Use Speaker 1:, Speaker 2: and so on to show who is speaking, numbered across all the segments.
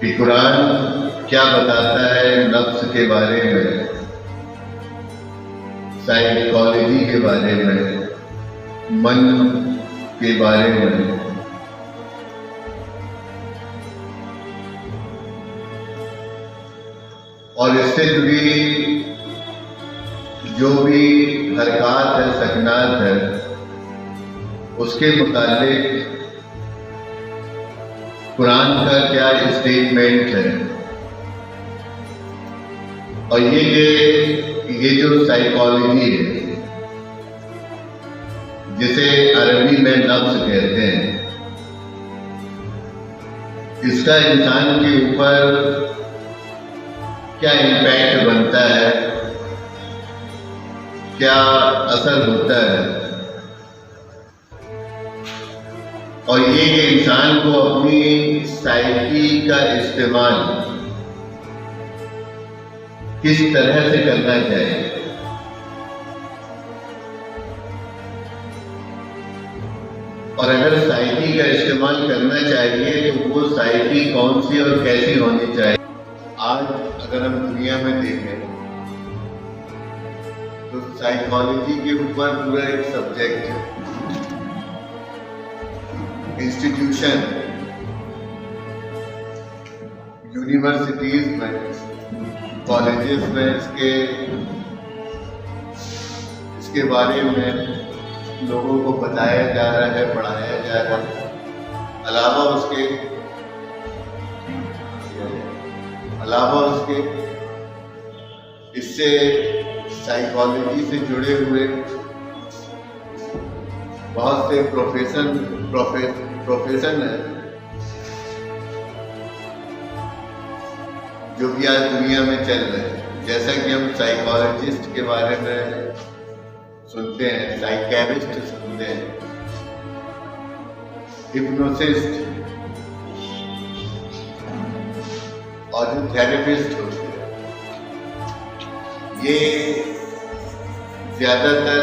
Speaker 1: कि कुरान क्या बताता है नफ्स के बारे में, साइकोलॉजी के बारे में, मन के बारे में। और इससे जुड़ी जो भी हरकत है, सकनात है, उसके मुतालिक कुरान का क्या स्टेटमेंट है। और ये जो साइकोलॉजी है, जिसे अरबी में नफ्स कहते हैं, इसका इंसान के ऊपर क्या इम्पैक्ट बनता है, क्या असर होता है, और ये कि इंसान को अपनी साइकी का इस्तेमाल किस तरह से करना चाहिए। और अगर साइकी का इस्तेमाल करना चाहिए तो वो साइकी कौन सी और कैसी होनी चाहिए। आज अगर हम दुनिया में देखें तो साइकोलॉजी के ऊपर पूरा एक सब्जेक्ट है, इंस्टीट्यूशन, यूनिवर्सिटीज में, कॉलेजेस में इसके बारे में लोगों को बताया जा रहा है, पढ़ाया जा रहा है। अलावा उसके इससे साइकोलॉजी से जुड़े हुए बहुत से प्रोफेशन है जो कि आज दुनिया में चल रहे हैं। जैसा कि हम साइकोलॉजिस्ट के बारे में सुनते हैं, साइकियाट्रिस्ट सुनते हैं, हिप्नोसिस्ट और जो थेरेपिस्ट होते हैं, ये ज्यादातर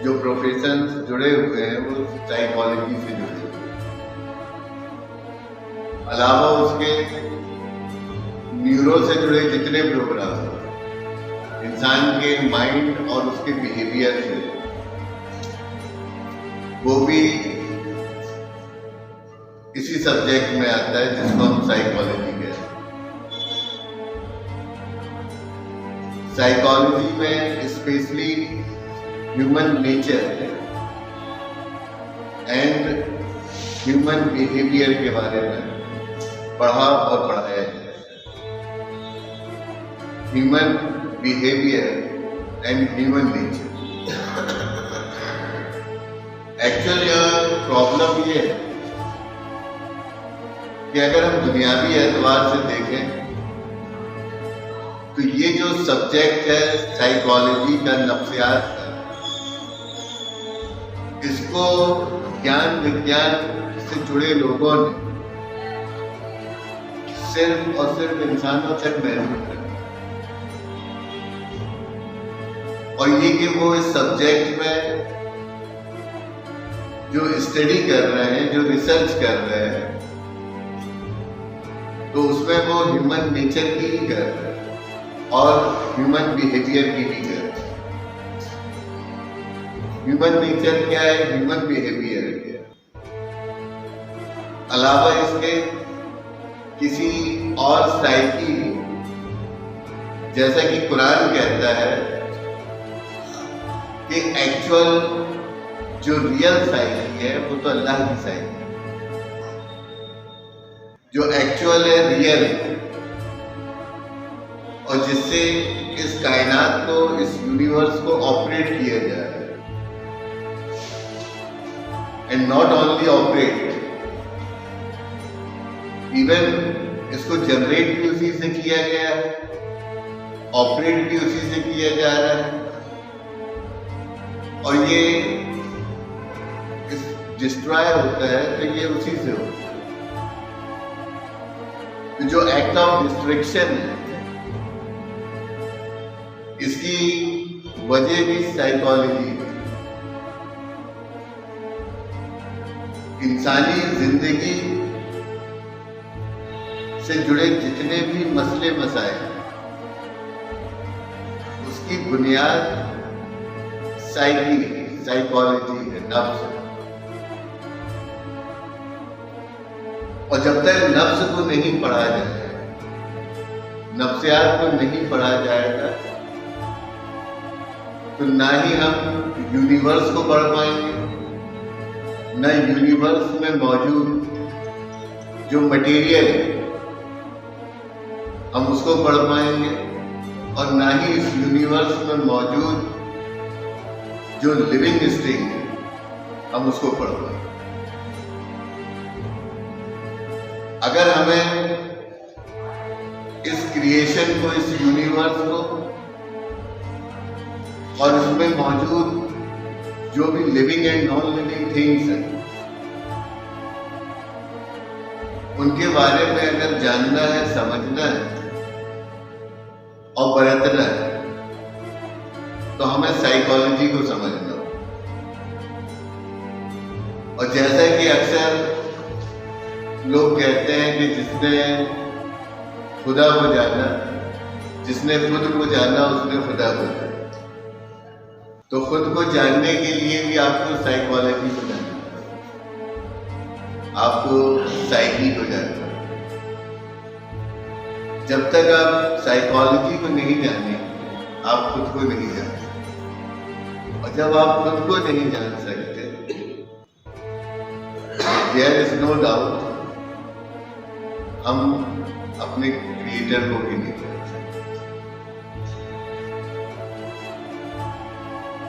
Speaker 1: जो प्रोफेशन जुड़े हुए हैं वो साइकोलॉजी से जुड़े हुए हैं। अलावा उसके न्यूरो से जुड़े जितने प्रोग्राम हैं, इंसान के माइंड और उसके बिहेवियर से, वो भी इसी सब्जेक्ट में आता है जिसको हम साइकोलॉजी कहते हैं। साइकोलॉजी में specially human nature and human behaviour के बारे में पढ़ा और पढ़ाया जाए। Human behaviour and human nature. Actually problem ये है कि अगर हम दुनियावी एतबार से देखें तो ये जो सब्जेक्ट है साइकोलॉजी का, नफ्सियात का, इसको ज्ञान विज्ञान से जुड़े लोगों ने सिर्फ और सिर्फ इंसानों तक महदूद रखा। और ये कि वो इस सब्जेक्ट में जो स्टडी कर रहे हैं, जो रिसर्च कर रहे हैं, तो उसमें वो ह्यूमन नेचर की ही कर रहे हैं और ह्यूमन बिहेवियर की भी कर रहे हैं। ह्यूमन नेचर क्या है, ह्यूमन बिहेवियर क्या है। अलावा इसके किसी और साइकी, जैसा कि कुरान कहता है कि एक्चुअल जो रियल साइकी है वो तो अल्लाह की साइकी है। जो एक्चुअल है, रियल है, और जिससे इस कायनात को, इस यूनिवर्स को ऑपरेट किया जा रहा है। And not only operate, even इसको जनरेट भी उसी से किया गया है, ऑपरेट भी उसी से किया जा रहा है। और ये डिस्ट्रॉय होता है तो ये उसी से होता है। तो जो एक्ट ऑफ डिस्ट्रक्शन है, इसकी वजह भी साइकोलॉजी है। इंसानी जिंदगी से जुड़े जितने भी मसले मसाइल, उसकी बुनियाद साइकोलॉजी है, नफ्स है। और जब तक नफ्स को नहीं पढ़ा जाए, नफ्सियात को नहीं पढ़ा जाएगा, तो ना ही हम यूनिवर्स को पढ़ पाएंगे, न यूनिवर्स में मौजूद जो मटेरियल है हम उसको पढ़ पाएंगे, और ना ही इस यूनिवर्स में मौजूद जो लिविंग स्टिंग है हम उसको पढ़ पाएंगे। अगर हमें इस क्रिएशन को, इस यूनिवर्स को और उसमें मौजूद जो भी living and non living things हैं उनके बारे में अगर जानना है, समझना है और बरतना है, तो हमें साइकोलॉजी को समझना हो। और जैसा कि अक्सर लोग कहते हैं कि जिसने खुदा को जाना, जिसने खुद को जाना उसने खुदा को जाना। तो खुद को जानने के लिए भी आपको साइकोलॉजी को जानना, आपको साइकी को जानना। जब तक आप साइकोलॉजी को नहीं जाने, आप खुद को नहीं जान सकते। और जब आप खुद को नहीं जान सकते, देयर इज नो डाउट हम अपने क्रिएटर को भी नहीं जानते।